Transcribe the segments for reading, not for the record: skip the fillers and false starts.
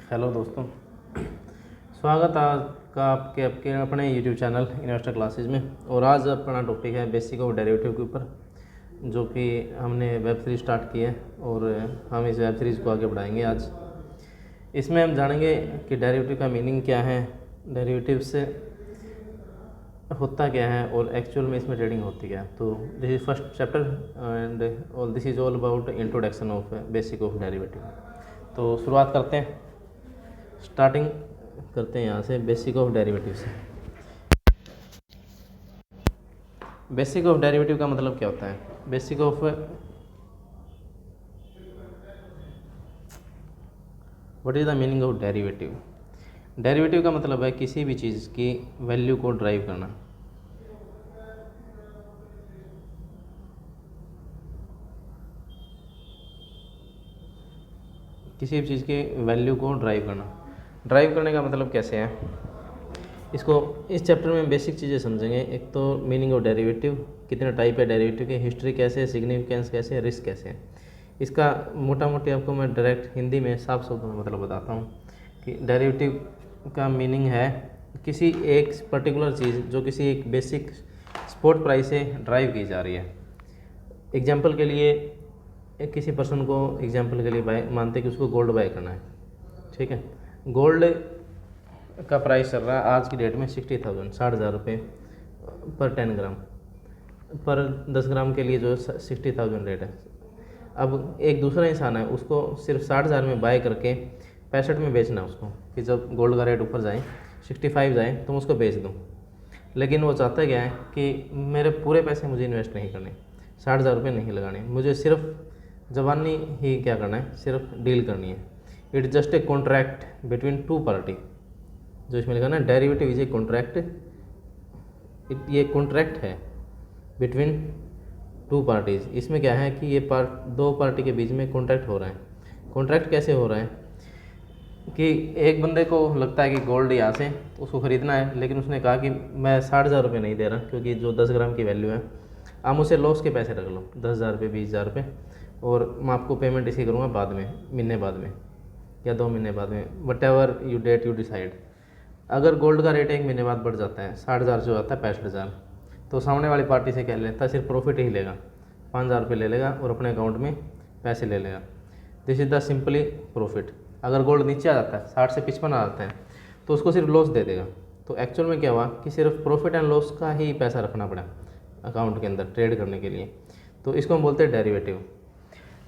Hello दोस्तों, स्वागत है आपका आपके आपके अपने यूट्यूब चैनल इन्वेस्टर क्लासेस में। और आज अपना टॉपिक है बेसिक ऑफ डेरिवेटिव के ऊपर, जो कि हमने वेब सीरीज स्टार्ट की है और हम इस वेब सीरीज़ को आगे बढ़ाएंगे। आज इसमें हम जानेंगे कि डेरिवेटिव का मीनिंग क्या है, डेरिवेटिव से होता क्या है और एक्चुअल में इसमें ट्रेडिंग होती क्या है। तो this is first chapter and all this is all about introduction of basic of derivative. तो शुरुआत करते हैं, स्टार्टिंग करते हैं यहाँ से बेसिक ऑफ डेरिवेटिव से। बेसिक ऑफ डेरिवेटिव का मतलब क्या होता है? Basic of what is the meaning of derivative? Derivative का मतलब है किसी भी चीज़ की वैल्यू को ड्राइव करना। किसी भी चीज़ की वैल्यू को ड्राइव करना। ड्राइव करने का मतलब कैसे है, इसको इस चैप्टर में बेसिक चीज़ें समझेंगे। एक तो मीनिंग ऑफ डेरिवेटिव, कितने टाइप है डेरिवेटिव के, हिस्ट्री कैसे है, सिग्निफिकेंस कैसे है, रिस्क कैसे है। इसका मोटा मोटी आपको मैं डायरेक्ट हिंदी में साफ शब्दों में मतलब बताता हूँ कि डेरिवेटिव का मीनिंग है किसी एक पर्टिकुलर चीज़ जो किसी एक बेसिक स्पॉट प्राइस से ड्राइव की जा रही है। एग्जाम्पल के लिए एक किसी पर्सन को एग्जाम्पल के लिए बाय मानते कि उसको गोल्ड बाय करना है, ठीक है। गोल्ड का प्राइस चल रहा है आज की डेट में 60,000 60,000 रुपये पर 10 ग्राम, पर 10 ग्राम के लिए जो 60,000 रेट है। अब एक दूसरा इंसान है, उसको सिर्फ 60,000 में बाय करके 65 में बेचना है उसको, कि जब गोल्ड का रेट ऊपर जाए 65 जाए तो मैं उसको बेच दूँ। लेकिन वो चाहता क्या है कि मेरे पूरे पैसे मुझे इन्वेस्ट नहीं करने, 60,000 रुपये नहीं लगाने, मुझे सिर्फ जवानी ही क्या करना है, सिर्फ डील करनी है। It just a contract between two party. जो इसमें लिखा ना डेरिवेटिव इज ए कॉन्ट्रैक्ट, ये कॉन्ट्रैक्ट है बिटवीन टू पार्टीज़। इसमें क्या है कि ये दो पार्टी के बीच में कॉन्ट्रैक्ट हो रहा है। कॉन्ट्रैक्ट कैसे हो रहा है कि एक बंदे को लगता है कि गोल्ड यहाँ से उसको ख़रीदना है, लेकिन उसने कहा कि मैं 60,000 रुपये नहीं दे रहा, क्योंकि जो 10 ग्राम की वैल्यू है, आप मुझसे लॉस के पैसे रख लो 10,000 रुपये 20,000 रुपये, और मैं आपको पेमेंट इसी करूँगा बाद में, महीने बाद में या 2 महीने बाद में, whatever you date you decide. अगर गोल्ड का रेट 1 महीने बाद बढ़ जाता है, 60,000 से हो जाता है 65,000, तो सामने वाली पार्टी से क्या लेता है, सिर्फ प्रॉफिट ही लेगा, 5,000 रुपये ले लेगा और अपने अकाउंट में पैसे ले लेगा। This is the simply profit. अगर गोल्ड नीचे आ जाता है 60 से 55 आ जाता है तो उसको सिर्फ लॉस दे देगा। तो एक्चुअल में क्या हुआ कि सिर्फ प्रॉफिट एंड लॉस का ही पैसा रखना पड़ा अकाउंट के अंदर ट्रेड करने के लिए। तो इसको हम बोलते हैं डेरिवेटिव।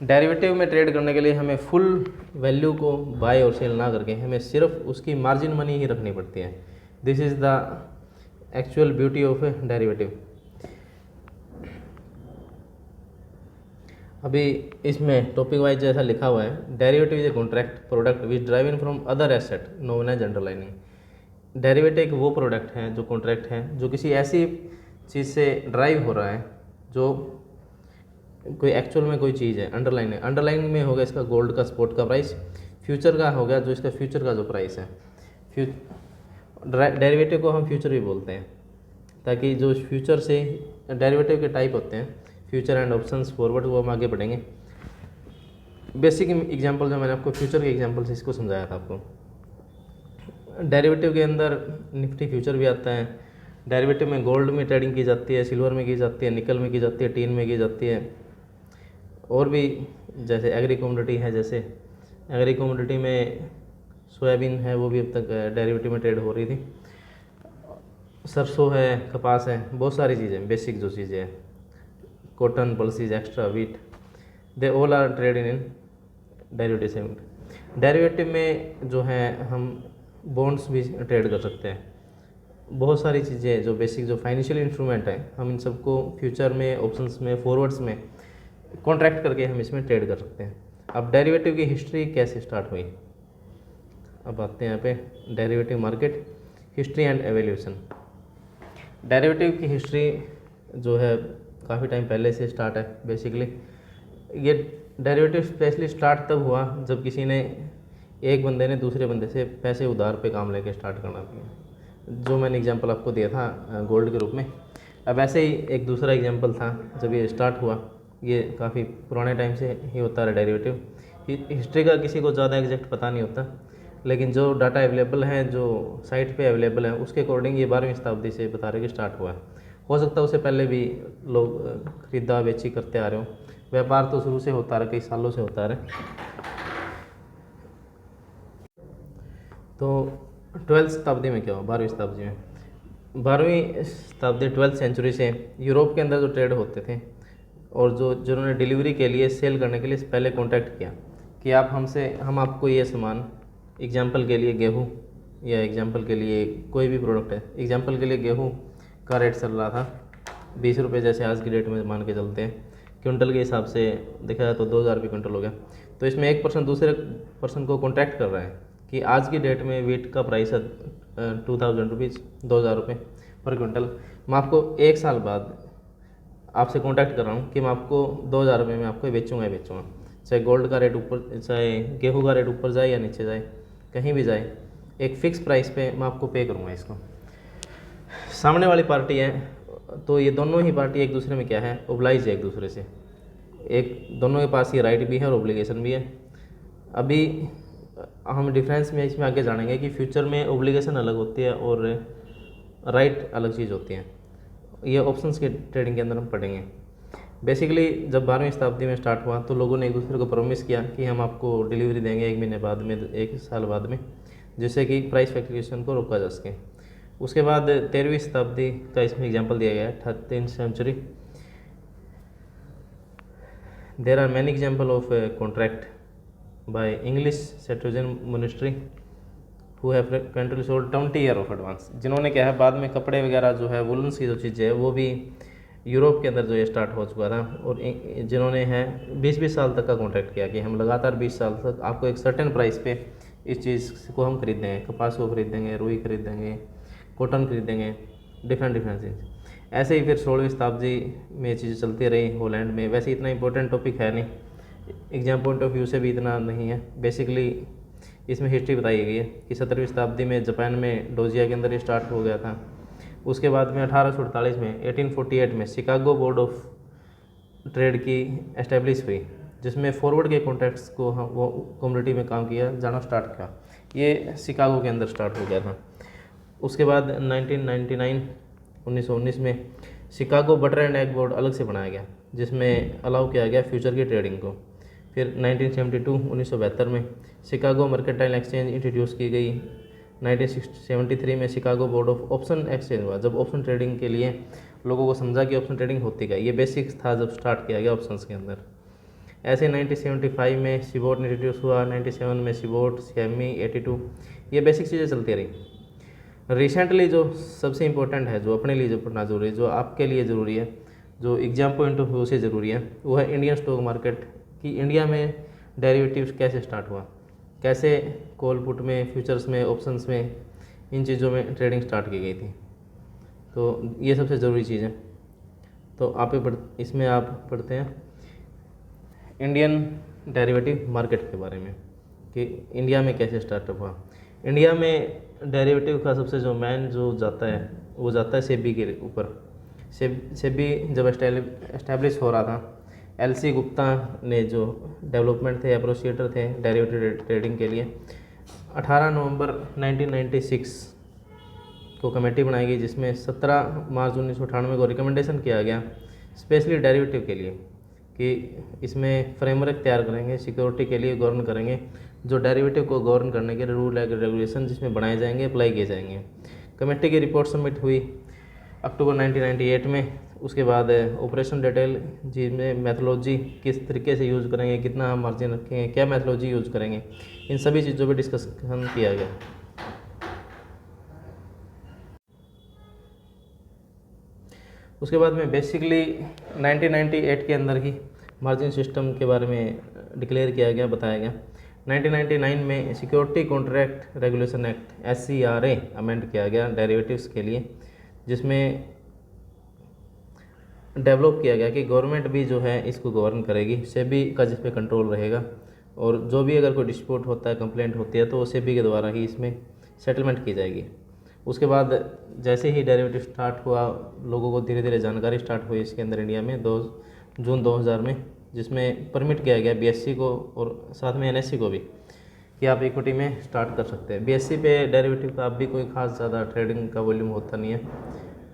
डेरिवेटिव में ट्रेड करने के लिए हमें फुल वैल्यू को बाय और सेल ना करके हमें सिर्फ उसकी मार्जिन मनी ही रखनी पड़ती है। This is the actual beauty of a derivative. अभी इसमें टॉपिक वाइज जैसा लिखा हुआ है, derivative is a contract product which driven from other asset known as underlining. Derivative एक वो प्रोडक्ट है जो कॉन्ट्रैक्ट है जो किसी ऐसी चीज़ से ड्राइव हो रहा है जो कोई एक्चुअल में कोई चीज़ है। अंडरलाइन है, अंडरलाइन में होगा इसका गोल्ड का स्पॉट का प्राइस, फ्यूचर का हो गया जो इसका फ्यूचर का जो प्राइस है। डेरिवेटिव को हम फ्यूचर भी बोलते हैं, ताकि जो फ्यूचर से डेरिवेटिव के टाइप होते हैं फ्यूचर एंड ऑप्शंस, फॉरवर्ड, वो हम आगे बढ़ेंगे। बेसिक एग्जांपल जो मैंने आपको फ्यूचर के एग्जांपल से इसको समझाया था आपको। डेरिवेटिव के अंदर निफ्टी फ्यूचर भी आता है। डेरिवेटिव में गोल्ड में ट्रेडिंग की जाती है, सिल्वर में की जाती है, निकल में की जाती है, टीन में की जाती है, और भी जैसे एग्री कमोडिटी है। जैसे एग्री कमोडिटी में सोयाबीन है, वो भी अब तक डेरिवेटिव में ट्रेड हो रही थी। सरसों है, कपास है, बहुत सारी चीज़ें बेसिक जो चीज़ें हैं, cotton, pulses, extra, wheat, they all are trade in derivative segment. Derivative में जो है हम बॉन्ड्स भी ट्रेड कर सकते हैं। बहुत सारी चीज़ें जो बेसिक जो फाइनेंशियल इंस्ट्रूमेंट हैं, हम इन सबको फ्यूचर में, ऑप्शंस में, फॉरवर्ड्स में कॉन्ट्रैक्ट करके हम इसमें ट्रेड कर सकते हैं। अब डेरिवेटिव की हिस्ट्री कैसे स्टार्ट हुई, अब आते हैं यहाँ पे derivative market history and evolution. Derivative की हिस्ट्री जो है काफ़ी टाइम पहले से स्टार्ट है। बेसिकली ये डेरिवेटिव स्पेशली स्टार्ट तब हुआ जब किसी ने, एक बंदे ने दूसरे बंदे से पैसे उधार पे काम लेके स्टार्ट करना था, जो मैंने एग्जांपल आपको दिया था गोल्ड के रूप में। अब ऐसे ही एक दूसरा एग्जांपल था जब ये स्टार्ट हुआ, ये काफ़ी पुराने टाइम से ही होता रहा डेरिवेटिव। हिस्ट्री का किसी को ज़्यादा एग्जैक्ट पता नहीं होता, लेकिन जो डाटा अवेलेबल है, जो साइट पे अवेलेबल है, उसके अकॉर्डिंग ये 12वीं शताब्दी से बता रहे कि स्टार्ट हुआ है। हो सकता है उससे पहले भी लोग खरीदा बेची करते आ रहे हो। व्यापार तो शुरू से होता रहा, कई सालों से होता रहा। तो 12वीं शताब्दी में क्या हुआ? 12वीं शताब्दी में 12वीं शताब्दी 12th सेंचुरी से यूरोप के अंदर जो ट्रेड होते थे और जिन्होंने डिलीवरी के लिए, सेल करने के लिए पहले कांटेक्ट किया कि आप हमसे, हम आपको ये सामान, एग्जांपल के लिए गेहूँ या एग्जांपल के लिए कोई भी प्रोडक्ट है, एग्जांपल के लिए गेहूँ का रेट चल रहा था 20 रुपये, जैसे आज की डेट में मान के चलते हैं, क्विंटल के हिसाब से देखा जाए तो 2000 रुपये क्विंटल हो गया। तो इसमें एक पर्सन दूसरे पर्सन को कॉन्टैक्ट कर रहा है कि आज की डेट में वीट का प्राइस है 2000 रुपीज़, 2000 रुपये पर क्विंटल। मैं आपको एक साल बाद आपसे कांटेक्ट कर रहा हूँ कि मैं आपको 2000 रुपये में आपको बेचूंगा ही बेचूंगा, चाहे गोल्ड का रेट ऊपर, चाहे गेहूं का रेट ऊपर जाए या नीचे जाए, कहीं भी जाए, एक फ़िक्स प्राइस पे मैं आपको पे करूँगा इसको। सामने वाली पार्टी है, तो ये दोनों ही पार्टी एक दूसरे में क्या है, ओब्लाइज है एक दूसरे से, एक दोनों के पास ये राइट भी है और ओब्लिगेशन भी है। अभी हम डिफरेंस में इसमें आगे जानेंगे कि फ्यूचर में ओब्लिगेशन अलग होती है और राइट अलग चीज़ होती है। ये ऑप्शंस के ट्रेडिंग के अंदर हम पढ़ेंगे। बेसिकली जब 12वीं शताब्दी में स्टार्ट हुआ तो लोगों ने एक दूसरे को प्रॉमिस किया कि हम आपको डिलीवरी देंगे 1 महीने बाद में, 1 साल बाद में, जिससे कि प्राइस फ्लक्चुएशन को रोका जा सके। उसके बाद 13वीं शताब्दी का इसमें एग्जांपल दिया गया है, 13th century. There are many example of contract by English Cistercian monastery who have country sold 20 year of advance, जिन्होंने क्या है बाद में कपड़े वगैरह जो है, वुलन्स की जो चीज़ें है, वो भी यूरोप के अंदर जो ये स्टार्ट हो चुका था। और जिन्होंने है 20-20 साल तक का कॉन्ट्रैक्ट किया कि हम लगातार 20 साल तक आपको एक सर्टेन प्राइस पे इस चीज़ को हम खरीद देंगे, कपास को खरीद देंगे, रुई खरीद देंगे, कॉटन खरीद देंगे, डिफरेंट चीज़। ऐसे ही फिर 16वीं शताब्दी में चीज़ें चलती रही हॉलैंड में। वैसे इतना इंपॉर्टेंट टॉपिक है नहीं, एग्जाम पॉइंट ऑफ व्यू से भी इतना नहीं है। बेसिकली इसमें हिस्ट्री बताई गई है कि 17वीं शताब्दी में जापान में डोजिया के अंदर ये स्टार्ट हो गया था। उसके बाद में 1848 में 1848 में शिकागो बोर्ड ऑफ ट्रेड की एस्टेब्लिश हुई, जिसमें फॉरवर्ड के कॉन्ट्रैक्ट्स को वो कम्युनिटी में काम किया जाना स्टार्ट किया। ये शिकागो के अंदर स्टार्ट हो गया था। उसके बाद 1919 में Chicago butter and egg board अलग से बनाया गया, जिसमें अलाउ किया गया फ्यूचर की ट्रेडिंग को। फिर 1972 में शिकागो मर्केंटाइल एक्सचेंज इंट्रोड्यूस की गई। 1973 में Chicago board of option exchange हुआ, जब ऑप्शन ट्रेडिंग के लिए लोगों को समझा कि ऑप्शन ट्रेडिंग होती क्या, ये बेसिक्स था जब स्टार्ट किया गया ऑप्शंस के अंदर। ऐसे 1975 में सीबोट इंट्रोड्यूस हुआ, 97 में सीबोट, सीएमई, 82, ये बेसिक चीज़ें चलती रही। रिसेंटली जो सबसे इम्पोर्टेंट है, जो अपने लिए जो पढ़ना जरूरी है, जो आपके लिए ज़रूरी है, जो एग्जाम पॉइंट ऑफ व्यू से ज़रूरी है, वो है इंडियन स्टॉक मार्केट कि इंडिया में डेरिवेटिव्स कैसे स्टार्ट हुआ, कैसे कॉल पुट में, फ्यूचर्स में, ऑप्शंस में, इन चीज़ों में ट्रेडिंग स्टार्ट की गई थी। तो ये सबसे ज़रूरी चीज़ है। तो इसमें आप पढ़ते हैं इंडियन डेरिवेटिव मार्केट के बारे में कि इंडिया में कैसे स्टार्टअप हुआ। इंडिया में डेरिवेटिव का सबसे जो मेन जो जाता है, वो जाता है सेबी के ऊपर। सेबी जब एस्टेब्लिश हो रहा था, एलसी गुप्ता ने जो डेवलपमेंट थे, एप्रोसिएटर थे डेरिवेटिव ट्रेडिंग के लिए, 18 नवंबर 1996 को कमेटी बनाई गई, जिसमें 17 मार्च 1998 को रिकमेंडेशन किया गया स्पेशली डेरिवेटिव के लिए कि इसमें फ्रेमवर्क तैयार करेंगे, सिक्योरिटी के लिए गवर्न करेंगे, जो डेरिवेटिव को गवर्न करने के लिए रूल एंड रेगुलेशन जिसमें बनाए जाएंगे, अप्लाई किए जाएंगे। कमेटी की रिपोर्ट सबमिट हुई अक्टूबर 1998 में। उसके बाद ऑपरेशन डिटेल, जिसमें मैथोलॉजी किस तरीके से यूज़ करेंगे, कितना मार्जिन रखेंगे, क्या मैथोलॉजी यूज़ करेंगे, इन सभी चीज़ों पर डिस्कशन किया गया। उसके बाद में बेसिकली 1998 के अंदर ही मार्जिन सिस्टम के बारे में डिक्लेयर किया गया, बताया गया। 1999 में security contract regulation act SCRA amend किया गया डेरिवेटिव्स के लिए, जिसमें डेवलप किया गया कि गवर्नमेंट भी जो है इसको गवर्न करेगी, सेबी का जिस पे कंट्रोल रहेगा, और जो भी अगर कोई डिस्प्यूट होता है, कंप्लेंट होती है, तो वो सेबी के द्वारा ही इसमें सेटलमेंट की जाएगी। उसके बाद जैसे ही डेरिवेटिव स्टार्ट हुआ, लोगों को धीरे धीरे जानकारी स्टार्ट हुई इसके अंदर इंडिया में 2 जून 2000 में, जिसमें परमिट किया गया BSE को और साथ में NSE को भी कि आप इक्विटी में स्टार्ट कर सकते हैं। बीएससी पे डेरिवेटिव का अब भी कोई खास ज़्यादा ट्रेडिंग का वॉल्यूम होता नहीं है,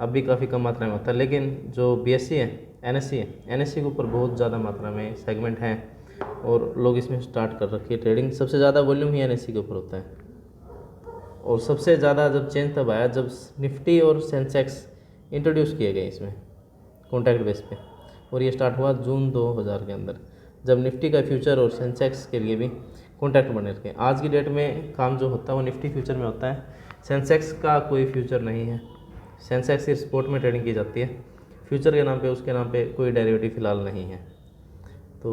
अब भी काफ़ी कम मात्रा में होता है। लेकिन जो बीएससी है, एनएससी है, एनएससी के ऊपर बहुत ज़्यादा मात्रा में सेगमेंट हैं और लोग इसमें स्टार्ट कर रखी है ट्रेडिंग। सबसे ज़्यादा वॉल्यूम ही एनएससी के ऊपर होता है। और सबसे ज़्यादा जब चेंज तब आया जब निफ्टी और सेंसेक्स इंट्रोड्यूस किए गए इसमें कॉन्ट्रैक्ट बेस पे, और ये स्टार्ट हुआ जून 2000 के अंदर, जब निफ्टी का फ्यूचर और सेंसेक्स के लिए भी कॉन्ट्रैक्ट बने रखे। आज की डेट में काम जो होता है वो निफ्टी फ्यूचर में होता है, सेंसेक्स का कोई फ्यूचर नहीं है। सेंसेक्स सिर्फ स्पॉट में ट्रेडिंग की जाती है, फ्यूचर के नाम पे उसके नाम पे कोई डेरिवेटिव फ़िलहाल नहीं है। तो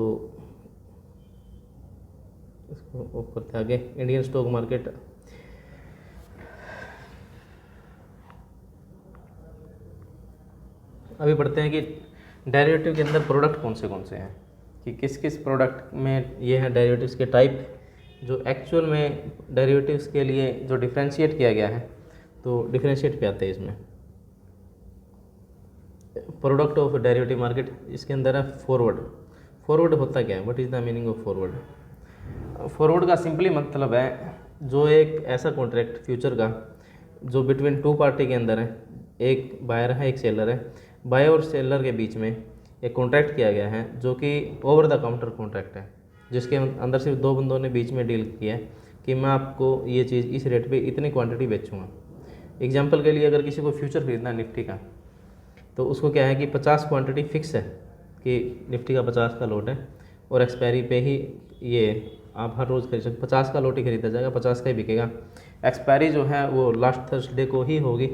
इसको ऑफ करते आगे। इंडियन स्टॉक मार्केट, अभी पढ़ते हैं कि डेरिवेटिव के अंदर प्रोडक्ट कौन से हैं, कि किस किस प्रोडक्ट में ये है डेरिवेटिव्स के टाइप, जो एक्चुअल में डेरिवेटिव्स के लिए जो डिफ्रेंशिएट किया गया है। तो डिफ्रेंशिएट पे आते हैं इसमें प्रोडक्ट ऑफ डेरिवेटिव मार्केट। इसके अंदर है फॉरवर्ड। फॉरवर्ड होता क्या है, what is the meaning of forward? Forward का सिंपली मतलब है जो एक ऐसा कॉन्ट्रैक्ट फ्यूचर का जो बिटवीन टू पार्टी के अंदर है, एक बायर है एक सेलर है, बायर और सेलर के बीच में एक कॉन्ट्रैक्ट किया गया है जो कि ओवर द काउंटर कॉन्ट्रैक्ट है, जिसके अंदर सिर्फ दो बंदों ने बीच में डील किया है कि मैं आपको ये चीज़ इस रेट पे इतनी क्वांटिटी बेचूंगा। एग्जांपल के लिए अगर किसी को फ्यूचर खरीदना है निफ्टी का, तो उसको क्या है कि 50 क्वांटिटी फिक्स है कि निफ्टी का 50 का लोट है और एक्सपायरी पे ही ये आप हर रोज़ खरीद सकते, 50 का लोट ही खरीदा जाएगा, 50 का ही बिकेगा। एक्सपायरी जो है वो लास्ट थर्सडे को ही होगी,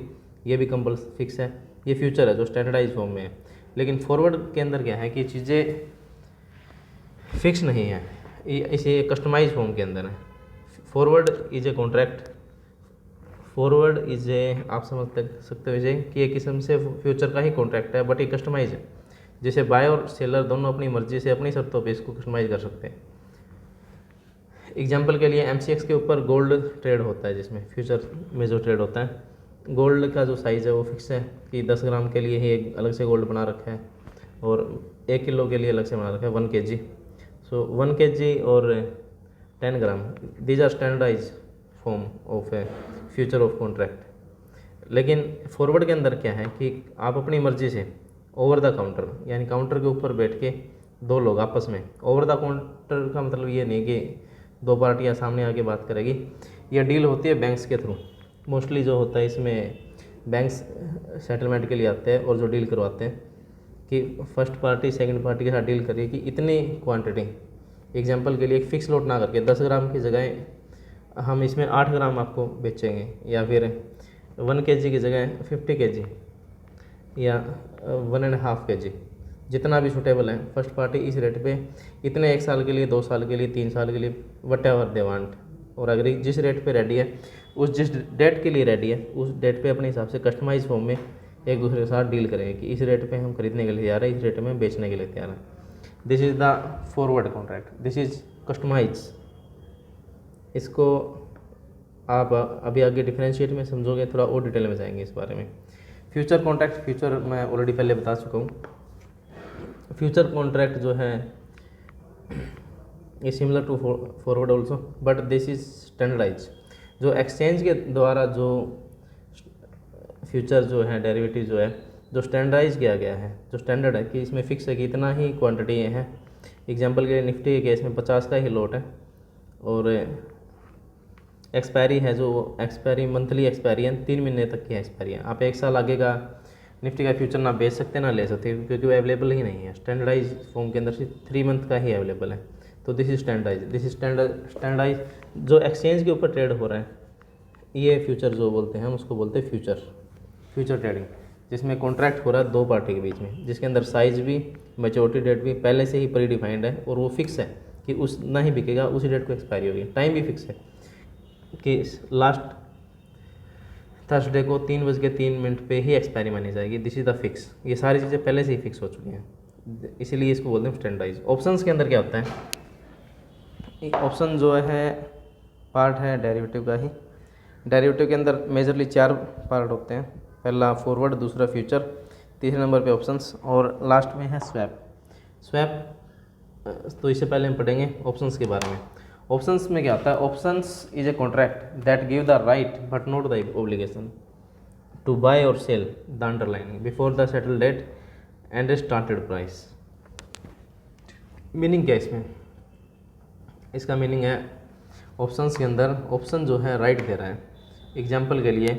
ये भी कंपल्सरी फिक्स है। ये फ्यूचर है जो स्टैंडर्डाइज फॉर्म में है। लेकिन फॉरवर्ड के अंदर क्या है कि चीज़ें फिक्स नहीं है, इसे कस्टमाइज फॉर्म के अंदर है। Forward is a contract, forward is a, आप समझ सकते हो इसे कि एक किस्म से फ्यूचर का ही कॉन्ट्रैक्ट है, बट ये कस्टमाइज है, जिसे बाय और सेलर दोनों अपनी मर्जी से अपनी शर्तों पे इसको कस्टमाइज कर सकते हैं। एग्जांपल के लिए एमसीएक्स के ऊपर गोल्ड ट्रेड होता है, जिसमें फ्यूचर में जो ट्रेड होता है, गोल्ड का जो साइज़ है वो फिक्स है कि 10 ग्राम के लिए ही एक अलग से गोल्ड बना रखा है और 1 किलो के लिए अलग से बना रखा है 1 kg। सो 1 kg और 10 gram, these are standardize form of a future of contract. लेकिन फॉरवर्ड के अंदर क्या है कि आप अपनी मर्जी से ओवर द काउंटर, यानी काउंटर के ऊपर बैठ के दो लोग आपस में, ओवर द काउंटर का मतलब ये नहीं कि दो पार्टियाँ सामने आके बात करेगी, यह डील होती है बैंक्स के थ्रू। मोस्टली जो होता है इसमें बैंक्स सेटलमेंट के लिए आते हैं और जो डील करवाते हैं कि फर्स्ट पार्टी सेकंड पार्टी के साथ डील करिए कि इतनी क्वांटिटी, एग्जांपल के लिए एक फ़िक्स लॉट ना करके 10 ग्राम की जगह हम इसमें 8 ग्राम आपको बेचेंगे, या फिर 1 kg की जगह 50 kg या 1.5 kg, जितना भी सूटेबल है। फर्स्ट पार्टी इस रेट पे इतने 1 साल के लिए, 2 साल के लिए, 3 साल के लिए, वट एवर दे वांट, और अगर जिस रेट पे रेडी है, उस जिस डेट के लिए रेडी है, उस डेट पे अपने हिसाब से कस्टमाइज फॉर्म में एक दूसरे के साथ डील करेंगे कि इस रेट पे हम खरीदने के लिए तैयार है, इस रेट में बेचने के लिए तैयार है। This is the forward contract, this is customize. इसको आप अभी आगे डिफरेंशिएट में समझोगे, थोड़ा और डिटेल में जाएंगे इस बारे में। फ्यूचर कॉन्ट्रैक्ट, फ्यूचर मैं ऑलरेडी पहले बता चुका हूँ। फ्यूचर कॉन्ट्रैक्ट जो है ये similar to forward also, but this is standardize. जो एक्सचेंज के द्वारा जो फ्यूचर जो है डेरिवेटिव जो है जो स्टैंडर्डाइज किया गया है, जो स्टैंडर्ड है कि इसमें फिक्स है कि इतना ही क्वांटिटी है। एग्जांपल के लिए निफ्टी के केस में 50 का ही लॉट है और एक्सपायरी है, जो एक्सपायरी मंथली एक्सपायरी है, 3 महीने तक की एक्सपायरी है। आप 1 साल आगे का निफ्टी का फ्यूचर ना बेच सकते ना ले सकते, क्योंकि वो अवेलेबल ही नहीं है। स्टैंडर्डाइज फॉर्म के अंदर सिर्फ 3 मंथ का ही अवेलेबल है। तो this is standardize, this is standardize जो एक्सचेंज के ऊपर ट्रेड हो रहा है, ये फ्यूचर जो बोलते हैं हम उसको बोलते हैं फ्यूचर ट्रेडिंग, जिसमें कॉन्ट्रैक्ट हो रहा है दो पार्टी के बीच में, जिसके अंदर साइज़ भी मैच्योरिटी डेट भी पहले से ही प्री डिफाइंड है और वो फिक्स है कि उस ना ही बिकेगा, उसी डेट को एक्सपायरी होगी। टाइम भी फिक्स है कि लास्ट थर्सडे को 3:03 पे ही एक्सपायरी मानी जाएगी। This is the fix. ये सारी चीज़ें पहले से ही फिक्स हो चुकी हैं, इसीलिए इसको बोलते हैं स्टैंडर्डाइज। ऑप्शंस के अंदर क्या होता है, ऑप्शन जो है पार्ट है डेरिवेटिव का ही। डेरिवेटिव के अंदर मेजरली 4 पार्ट होते हैं, पहला फॉरवर्ड, दूसरा फ्यूचर, तीसरे नंबर पे ऑप्शंस और लास्ट में है स्वैप। तो इससे पहले हम पढ़ेंगे ऑप्शंस के बारे में। ऑप्शंस में क्या होता है, options is a contract that give the right but not the obligation to buy or sell the underlining before the settle date and started price. Meaning क्या है इसमें, इसका मीनिंग है ऑप्शंस के अंदर ऑप्शन जो है राइट दे रहा है। एग्जांपल के लिए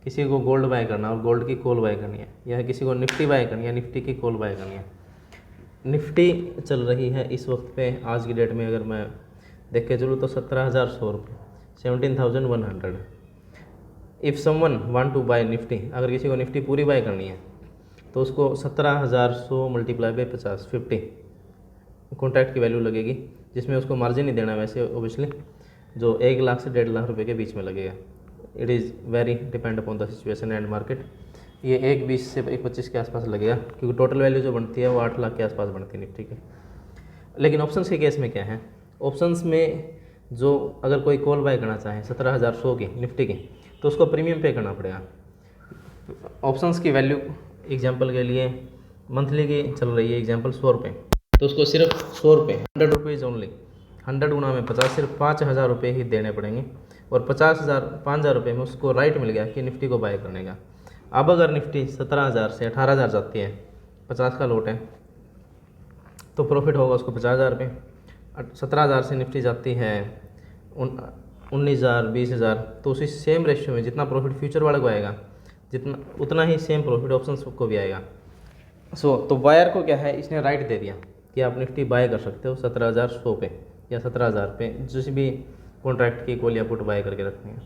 किसी को गोल्ड बाय करना और गोल्ड की कॉल बाय करनी है, या किसी को निफ्टी बाय करनी है, निफ्टी की कॉल बाय करनी है। निफ्टी चल रही है इस वक्त पे, आज की डेट में अगर मैं देख के चलूँ तो 17,100 रुपये, 17,100। If someone want to buy Nifty, अगर किसी को निफ्टी पूरी बाय करनी है तो उसको 17,100 मल्टीप्लाई बाई 50 कॉन्ट्रैक्ट की वैल्यू लगेगी, जिसमें उसको मार्जिन नहीं देना वैसे ओबियसली, जो 1 लाख से 1.5 लाख रुपए के बीच में लगेगा। It is very depend upon the situation and market. ये 1.20 से 1.25 के आसपास लगेगा, क्योंकि टोटल वैल्यू जो बनती है वो 8 लाख के आसपास बनती है निफ्टी की। लेकिन ऑप्शंस के केस में क्या है, ऑप्शंस में जो अगर कोई कॉल बाय करना चाहे 17,100 की निफ्टी की, तो उसको प्रीमियम पे करना पड़ेगा। ऑप्शंस की वैल्यू एग्जांपल के लिए मंथली की चल रही है, एग्जांपल 100 रुपये, तो उसको सिर्फ 100 रुपये, 100 रुपीज़ ओनली, 100 गुना में 50, सिर्फ 5,000 रुपये ही देने पड़ेंगे। और 5,000 रुपये में उसको राइट मिल गया कि निफ्टी को बाय करने का। अब अगर निफ्टी 17,000 से 18,000 जाती है, 50 का लोट है, तो प्रॉफिट होगा उसको 50,000 रुपये। 17,000 से निफ्टी जाती है 19,000, 20,000, तो उसी सेम रेशियो में जितना प्रॉफिट फ्यूचर वाले को आएगा, जितना उतना ही सेम प्रॉफिट ऑप्शंस को भी आएगा। तो बायर को क्या है, इसने राइट दे दिया कि आप निफ्टी बाय कर सकते हो 17,100 पे या 17,000 पे, जिस भी कॉन्ट्रैक्ट की कॉल या पुट बाय करके रखनी है।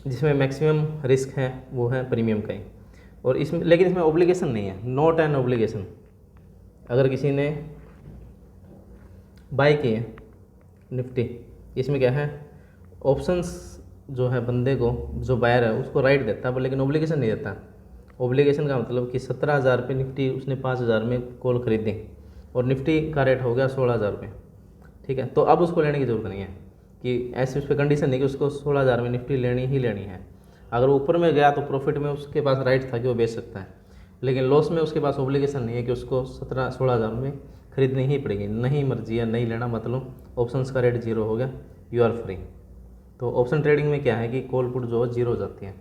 जिसमें मैक्सिमम रिस्क है वो है प्रीमियम का ही। और इसमें लेकिन इसमें ऑब्लिगेशन नहीं है, नॉट एन ऑब्लिगेशन। अगर किसी ने बाय किए निफ्टी, इसमें क्या है, ऑप्शंस जो है बंदे को, जो बायर है उसको राइट देता है, लेकिन ऑब्लिगेशन नहीं देता। ऑब्लिगेशन का मतलब कि 17,000 पे निफ्टी उसने 5,000 में कॉल खरीदी और निफ्टी का रेट हो गया 16,000 रुपये, ठीक है। तो अब उसको लेने की ज़रूरत नहीं है कि ऐसे उस पर कंडीशन नहीं कि उसको 16,000 में निफ्टी लेनी ही लेनी है। अगर ऊपर में गया तो प्रॉफिट में उसके पास राइट था कि वो बेच सकता है, लेकिन लॉस में उसके पास ऑब्लिगेशन नहीं है कि उसको 16,000 में खरीदनी ही पड़ेगी। नहीं मर्जी है, नहीं लेना, मतलब ऑप्शंस का रेट 0 हो गया, यू आर फ्री। तो ऑप्शन ट्रेडिंग में क्या है कि कॉल पुट जो है 0 हो जाती है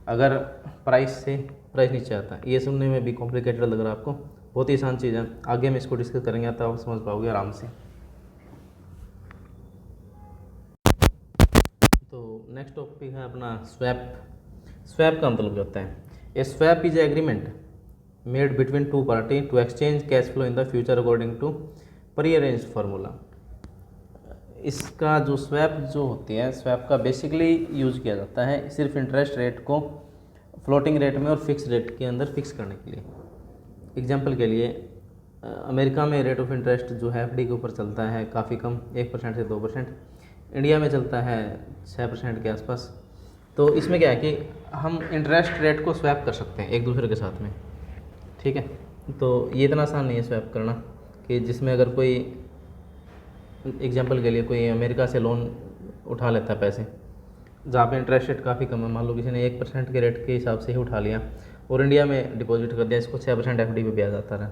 अगर प्राइस नीचे आता है। ये सुनने में भी कॉम्प्लिकेटेड लग रहा है आपको, बहुत ही आसान चीज़ है, आगे हम इसको डिस्कस करेंगे तब आप समझ पाओगे आराम से। तो नेक्स्ट टॉपिक है अपना स्वैप। स्वैप का मतलब क्या होता है, a swap is agreement made between two party to exchange cash flow in the future according to prearranged formula. इसका जो स्वैप जो होती है, स्वैप का बेसिकली यूज़ किया जाता है सिर्फ इंटरेस्ट रेट को फ्लोटिंग रेट में और फिक्स रेट के अंदर फिक्स करने के लिए। एग्जांपल के लिए अमेरिका में रेट ऑफ इंटरेस्ट जो है एफडी के ऊपर चलता है काफ़ी कम, 1% से 2%। इंडिया में चलता है 6% के आसपास। तो इसमें क्या है कि हम इंटरेस्ट रेट को स्वैप कर सकते हैं एक दूसरे के साथ में, ठीक है। तो ये इतना आसान नहीं है स्वैप करना, कि जिसमें अगर कोई एग्जांपल के लिए कोई अमेरिका से लोन उठा लेता है पैसे, जहाँ पे इंटरेस्ट रेट काफ़ी कम है, मान लो किसी ने 1% के रेट के हिसाब से ही उठा लिया और इंडिया में डिपॉजिट कर दिया, इसको 6% एफडी पे ब्याज आता रहा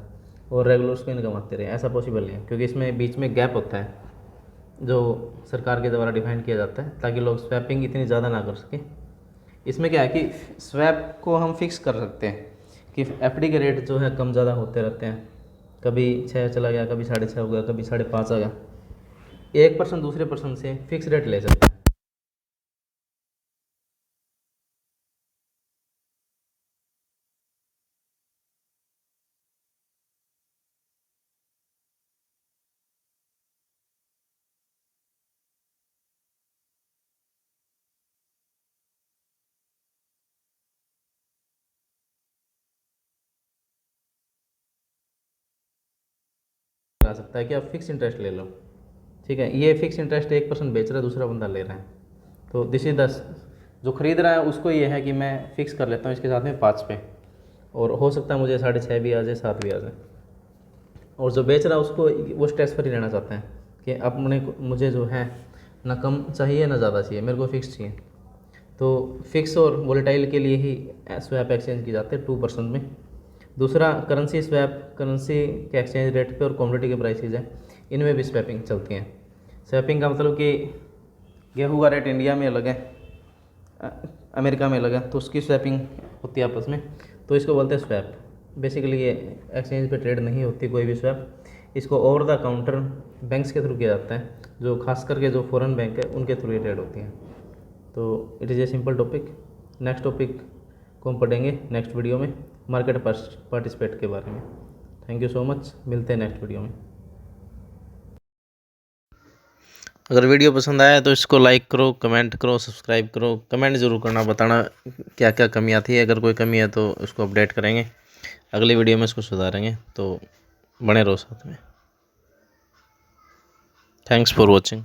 और रेगुलर उसको इनकम आते रहे, ऐसा पॉसिबल नहीं है, क्योंकि इसमें बीच में गैप होता है जो सरकार के द्वारा डिफाइन किया जाता है ताकि लोग स्वैपिंग इतनी ज़्यादा ना कर सकें। इसमें क्या है कि स्वैप को हम फिक्स कर सकते हैं कि एफडी के रेट जो है कम ज़्यादा होते रहते हैं, कभी 6 चला गया, कभी 6.5 हो गया, कभी 5.5 आ गया। एक पर्सन दूसरे पर्सन से फिक्स रेट ले सकता है। आ सकता है कि आप फिक्स इंटरेस्ट ले लो, ठीक है। ये फिक्स इंटरेस्ट एक पर्सन बेच रहा है, दूसरा बंदा ले रहा है, तो दिस इज द, जो खरीद रहा है उसको ये है कि मैं फिक्स कर लेता हूँ इसके साथ में 5 पे, और हो सकता है मुझे 6.5 भी आ जाए, 7 भी आ जाए। और जो बेच रहा है उसको वो स्ट्रेस फ्री रहना चाहता है कि अपने मुझे जो है ना कम चाहिए ना ज़्यादा चाहिए, मेरे को फिक्स चाहिए। तो फिक्स और वोलेटाइल के लिए ही स्वैप एक्सचेंज की जाते हैं 2% में। दूसरा करेंसी स्वैप, करेंसी के एक्सचेंज रेट पे और कमोडिटी के प्राइसेज है, इनमें भी स्वैपिंग चलती हैं। स्वैपिंग का मतलब कि गेहूँ का रेट इंडिया में अलग है, अमेरिका में अलग है, तो उसकी स्वैपिंग होती है आपस में, तो इसको बोलते हैं स्वैप। बेसिकली ये एक्सचेंज पे ट्रेड नहीं होती कोई भी स्वैप, इसको ओवर द काउंटर बैंक्स के थ्रू किया जाता है, जो खास करके जो फॉरेन बैंक है उनके थ्रू ये ट्रेड होती हैं। तो it is a simple topic. Next topic को हम पढ़ेंगे नेक्स्ट वीडियो में, मार्केट पार्टिसिपेट के बारे में। थैंक यू सो मच, मिलते हैं नेक्स्ट वीडियो में। अगर वीडियो पसंद आया तो इसको लाइक करो, कमेंट करो, सब्सक्राइब करो, कमेंट ज़रूर करना, बताना क्या क्या कमी आती है, अगर कोई कमी है तो उसको अपडेट करेंगे, अगली वीडियो में इसको सुधारेंगे, तो बने रहो साथ में। Thanks for watching.